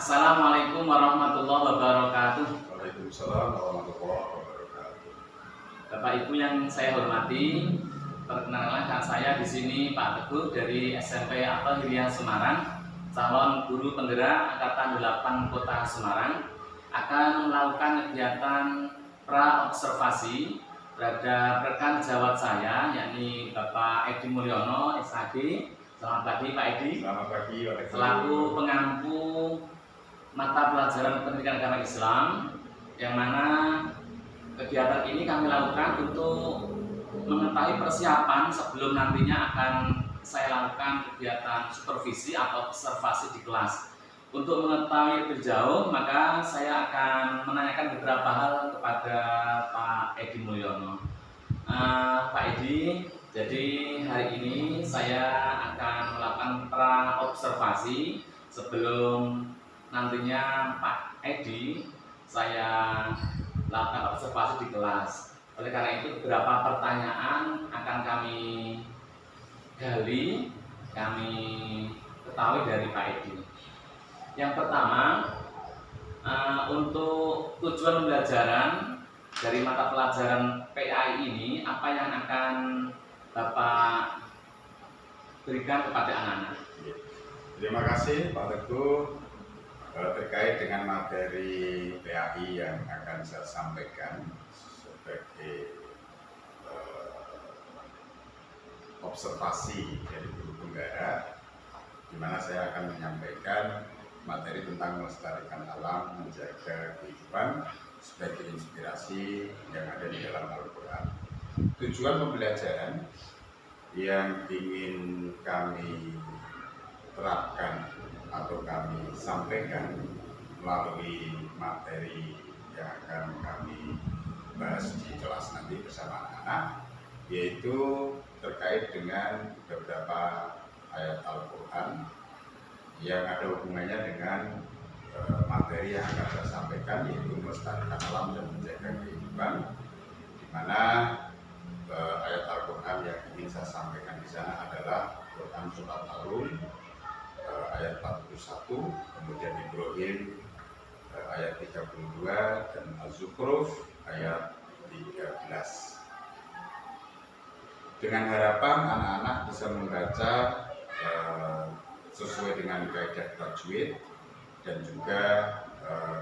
Assalamualaikum warahmatullahi wabarakatuh. Waalaikumsalam warahmatullahi wabarakatuh. Bapak Ibu yang saya hormati, perkenalkan saya di sini Pak Teguh dari SMP Al-Hiliyah Semarang, calon guru penggerak Angkatan 8 Kota Semarang, akan melakukan kegiatan pra-observasi terhadap rekan sejawat saya, yakni Bapak Edi Mulyono, SHG. Selamat pagi Pak Edi. Selamat pagi Pak Teguh. Selaku pengampu mata pelajaran pendidikan agama Islam, yang mana kegiatan ini kami lakukan untuk mengetahui persiapan sebelum nantinya akan saya lakukan kegiatan supervisi atau observasi di kelas. Untuk mengetahui lebih jauh, maka saya akan menanyakan beberapa hal kepada Pak Edi Mulyono. Pak Edi, jadi hari ini saya akan melakukan pra-observasi sebelum nantinya Pak Edi saya lakukan observasi di kelas. Oleh karena itu beberapa pertanyaan akan kami gali, kami ketahui dari Pak Edi. Yang pertama, untuk tujuan pembelajaran dari mata pelajaran PAI ini, apa yang akan Bapak berikan kepada anak-anak? Terima kasih Pak Teguh. Terkait dengan materi PAI yang akan saya sampaikan sebagai observasi dari guru penggerak, di mana saya akan menyampaikan materi tentang melestarikan alam, menjaga kehidupan sebagai inspirasi yang ada di dalam Al-Quran. Tujuan pembelajaran yang ingin kami terapkan atau kami sampaikan melalui materi yang akan kami bahas di kelas nanti bersama anak-anak, yaitu terkait dengan beberapa ayat Al-Quran yang ada hubungannya dengan materi yang akan saya sampaikan, yaitu melestarikan alam dan menjaga kehidupan, di mana ayat Al-Quran yang ingin saya sampaikan di sana adalah Quran Surat Al-Rum ayat 41, kemudian Ibrahim ayat 32, dan Az-Zukhruf ayat 13. Dengan harapan anak-anak bisa membaca sesuai dengan kaidah tajwid dan juga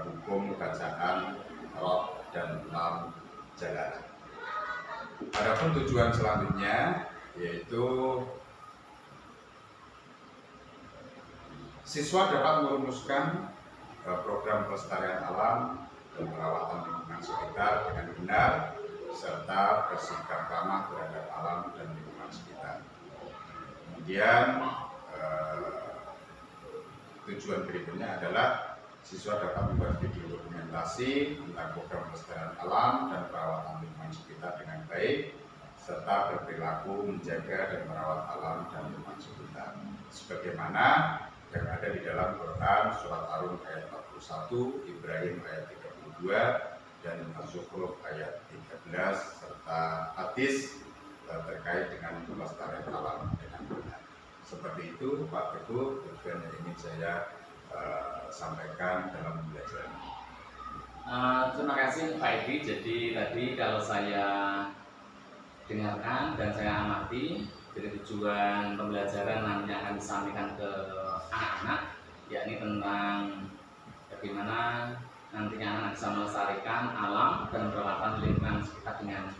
hukum bacaan roh dan lam jalalah. Adapun tujuan selanjutnya yaitu siswa dapat merumuskan program pelestarian alam dan perawatan lingkungan sekitar dengan benar serta bersikap ramah terhadap alam dan lingkungan sekitar. Kemudian tujuan berikutnya adalah siswa dapat membuat video dokumentasi tentang program pelestarian alam dan perawatan lingkungan sekitar dengan baik serta berperilaku menjaga dan merawat alam dan lingkungan sekitar sebagaimana yang ada di dalam Quran Surat Ar-Rum ayat 41, Ibrahim ayat 32, dan Az-Zukhruf ayat 13 serta hadis terkait dengan pelestarian alam dengan benar. Seperti itu Pak Teguh tujuan yang ingin saya sampaikan dalam pembelajaran ini. Terima kasih Pak Edi. Jadi tadi kalau saya dengarkan dan saya amati, dari tujuan pembelajaran nanti akan disampaikan ke anak-anak, yakni tentang bagaimana nantinya anak bisa melestarikan alam dan perawatan lingkungan sekitar dengan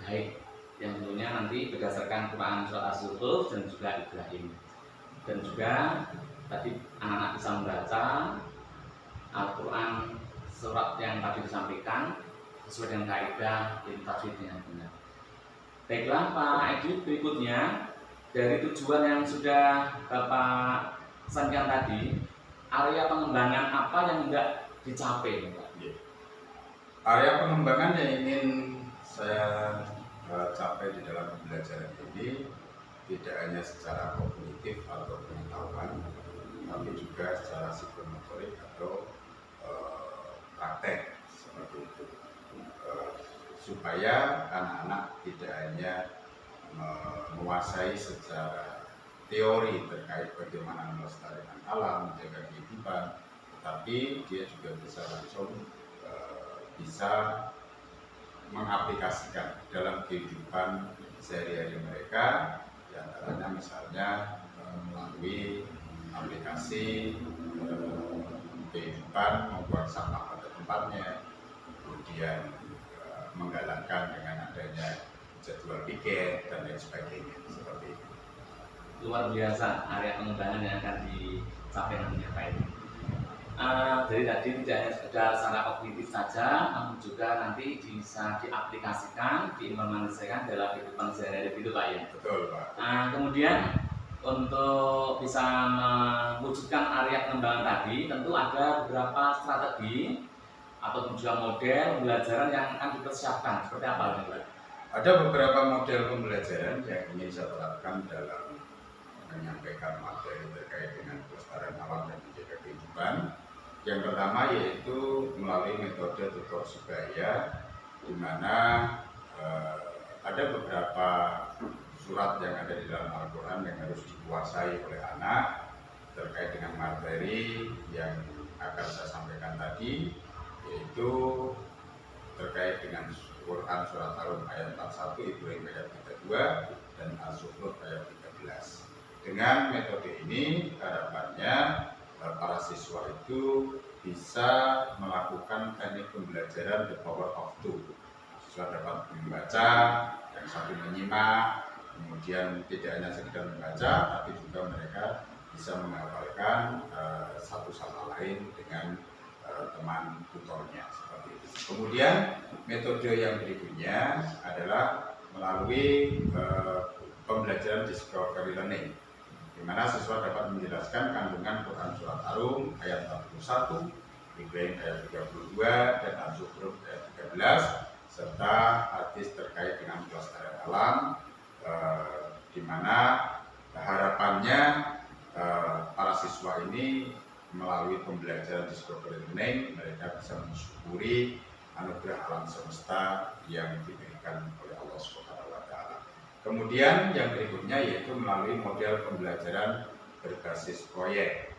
baik, yang tentunya nanti berdasarkan Quran Surat Az-Zukhruf dan juga Ibrahim. Dan juga tadi anak-anak bisa membaca Al-Quran surat yang tadi disampaikan sesuai dengan kaidah tajwid dengan benar. Baiklah Pak Edi, berikutnya dari tujuan yang sudah Bapak sampaikan tadi, area pengembangan apa yang tidak dicapai Pak? Area pengembangan yang ingin saya capai di dalam pembelajaran ini tidak hanya secara kognitif atau pengetahuan, tapi juga secara psikomotorik atau praktek seperti itu. Supaya anak-anak tidak hanya menguasai secara teori terkait bagaimana melestarikan alam, menjaga kehidupan, tapi dia juga bisa langsung bisa mengaplikasikan dalam kehidupan sehari-hari mereka, diantaranya misalnya melalui aplikasi kehidupan membuang sampah pada tempatnya, kemudian menggalakkan dengan adanya jadwal piket dan lain sebagainya seperti itu. Luar biasa area pengembangan yang akan dicapai nantinya Pak Edi. Dari tadi tidak hanya sekedar secara kognitif saja, namun juga nanti bisa diaplikasikan, diimplementasikan dalam kehidupan sehari-hari itu Pak ya. Betul Pak. Kemudian untuk bisa mewujudkan area pengembangan tadi, tentu ada beberapa strategi ataupun juga model pembelajaran yang akan dipersiapkan. Seperti apa Pak? Ada beberapa model pembelajaran yang ingin saya terapkan dalam menyampaikan materi terkait dengan pelestarian alam dan menjaga kehidupan. Yang pertama yaitu melalui metode tutor sebaya, di mana ada beberapa surat yang ada di dalam Al-Quran yang harus dikuasai oleh anak terkait dengan materi yang akan saya sampaikan tadi, yaitu terkait dengan Quran surat Al ayat 41, Ibrahim ayat 32, dan Az-Zukhruf ayat 13. Dengan metode ini harapannya para siswa itu bisa melakukan teknik pembelajaran the power of two. Siswa dapat membaca, yang satu menyimak, kemudian tidak hanya sekedar membaca, tapi juga mereka bisa menghafalkan satu sama lain dengan teman tutornya seperti itu. Kemudian metode yang berikutnya adalah melalui pembelajaran discovery learning, di mana siswa dapat menjelaskan kandungan Quran surat Ar-Rum ayat 41, Ibrahim ayat 32, dan Az-Zukhruf ayat 13, serta hadis terkait dengan pelestarian alam, di mana harapannya para siswa ini melalui pembelajaran discovery learning mereka bisa mensyukuri anugerah alam semesta yang diberikan oleh Allah Subhanahu wa Ta'ala. Kemudian yang berikutnya yaitu melalui model pembelajaran berbasis proyek,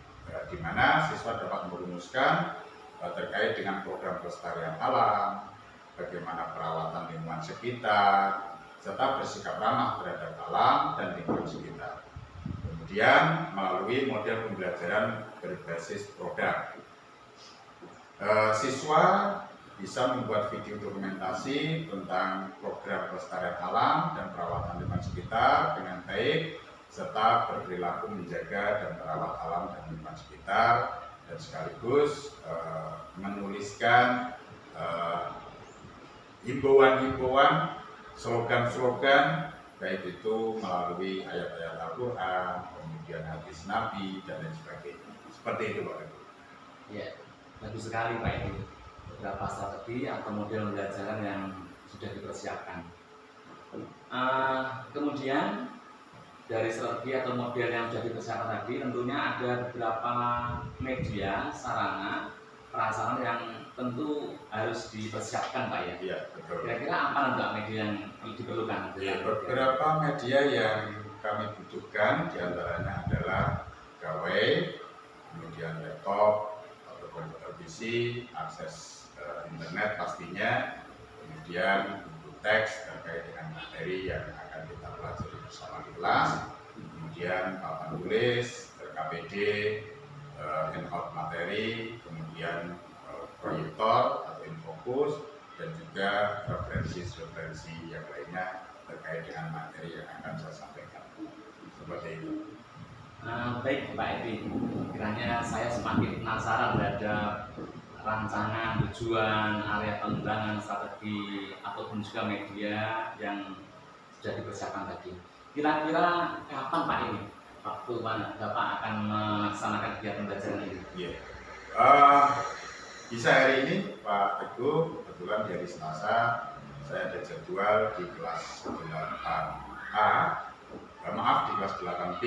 di mana siswa dapat merumuskan terkait dengan program pelestarian alam, bagaimana perawatan lingkungan sekitar, serta bersikap ramah terhadap alam dan lingkungan sekitar. Kemudian melalui model pembelajaran berbasis produk, siswa bisa membuat video dokumentasi tentang program pelestarian alam dan perawatan lingkungan sekitar dengan baik, serta berperilaku menjaga dan merawat alam dan lingkungan sekitar, dan sekaligus menuliskan himbauan-himbauan, slogan-slogan, baik itu melalui ayat-ayat Al-Quran, kemudian hadis Nabi, dan lain sebagainya. Seperti itu Pak Ibu. Ya, bagus sekali Pak Edi. Beberapa strategi atau model pembelajaran yang sudah dipersiapkan. Kemudian dari strategi atau model yang sudah dipersiapkan tadi, tentunya ada beberapa media, sarana, prasarana yang tentu harus dipersiapkan Pak ya. Iya, betul. Kira-kira apa nanti media yang diperlukan? Ya, beberapa media yang kami butuhkan diantaranya adalah gawai, kemudian laptop atau komputer PC, akses internet pastinya, kemudian buku teks terkait dengan materi yang akan kita pelajari bersama di kelas, kemudian papan tulis, RKPD, handout materi, kemudian proyektor atau infokus, dan juga referensi yang lainnya terkait dengan materi yang akan saya sampaikan. Seperti itu. Baik Pak Edi, kiranya saya semakin penasaran terhadap rancangan, tujuan, area pengembangan, strategi, ataupun juga media yang sudah dipersiapkan tadi. Kira-kira kapan Pak ini? Waktu mana Bapak akan melaksanakan kegiatan belajar ini? Iya. Bisa hari ini Pak Teguh, kebetulan di hari Selasa saya ada jadwal di kelas 8A, di kelas 8B,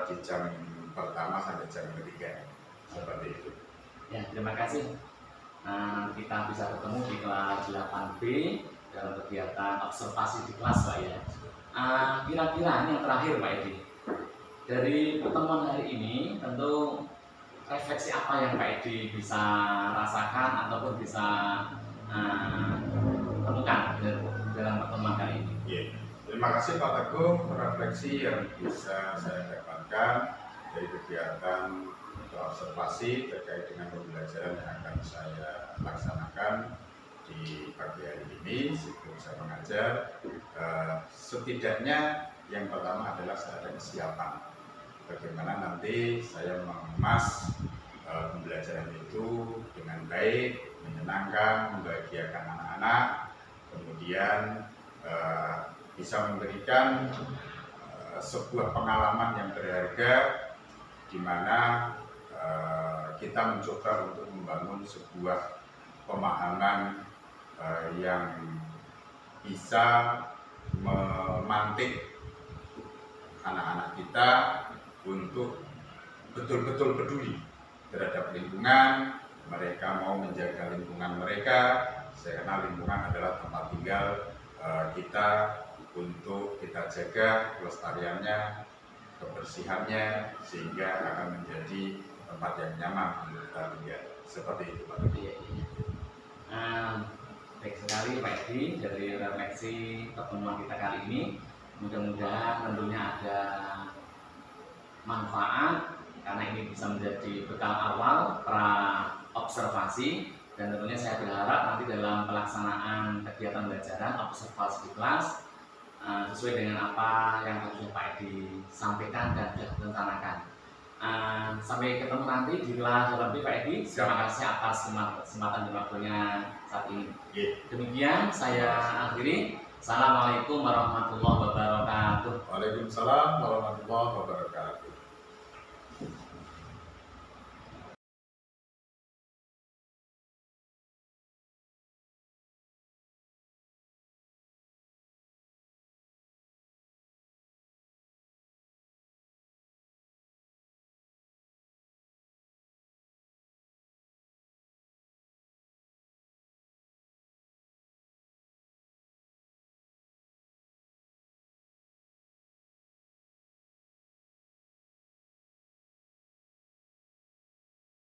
di jam pertama sampai jam ketiga, seperti itu. Ya, terima kasih. Kita bisa ketemu di kelas 8B dalam kegiatan observasi di kelas Pak ya. Kira-kira yang terakhir Pak Edi, dari pertemuan hari ini tentu refleksi apa yang Pak Edi bisa rasakan ataupun bisa temukan dalam pertemuan kali ini. Yeah. Terima kasih Pak Teguh, refleksi yang bisa saya dapatkan dari kegiatan observasi terkait dengan pembelajaran yang akan saya laksanakan di pagi hari ini sebelum saya mengajar. Setidaknya yang pertama adalah saya ada kesiapan bagaimana nanti saya mengemas pembelajaran itu dengan baik, menyenangkan, membahagiakan anak-anak, kemudian bisa memberikan sebuah pengalaman yang berharga di mana kita mencoba untuk membangun sebuah pemahaman yang bisa memantik anak-anak kita untuk betul-betul peduli terhadap lingkungan. Mereka mau menjaga lingkungan mereka, karena lingkungan adalah tempat tinggal kita, untuk kita jaga kelestariannya, kebersihannya, sehingga akan menjadi tempat yang nyaman untuk kita tinggal. Seperti itu Pak. Baik sekali Pak Edi, dari refleksi pertemuan kita kali ini, mudah-mudahan tentunya ada manfaat karena ini bisa menjadi bekal awal pra observasi, dan tentunya saya berharap nanti dalam pelaksanaan kegiatan belajaran observasi di kelas sesuai dengan apa yang tadi Pak Edi sampaikan dan sudah direncanakan. Sampai ketemu nanti di kelas lebih Pak Edi. Terima kasih atas kesempatan dan waktunya saat ini. Demikian saya akhiri. Assalamualaikum warahmatullahi wabarakatuh. Waalaikumsalam warahmatullahi wabarakatuh.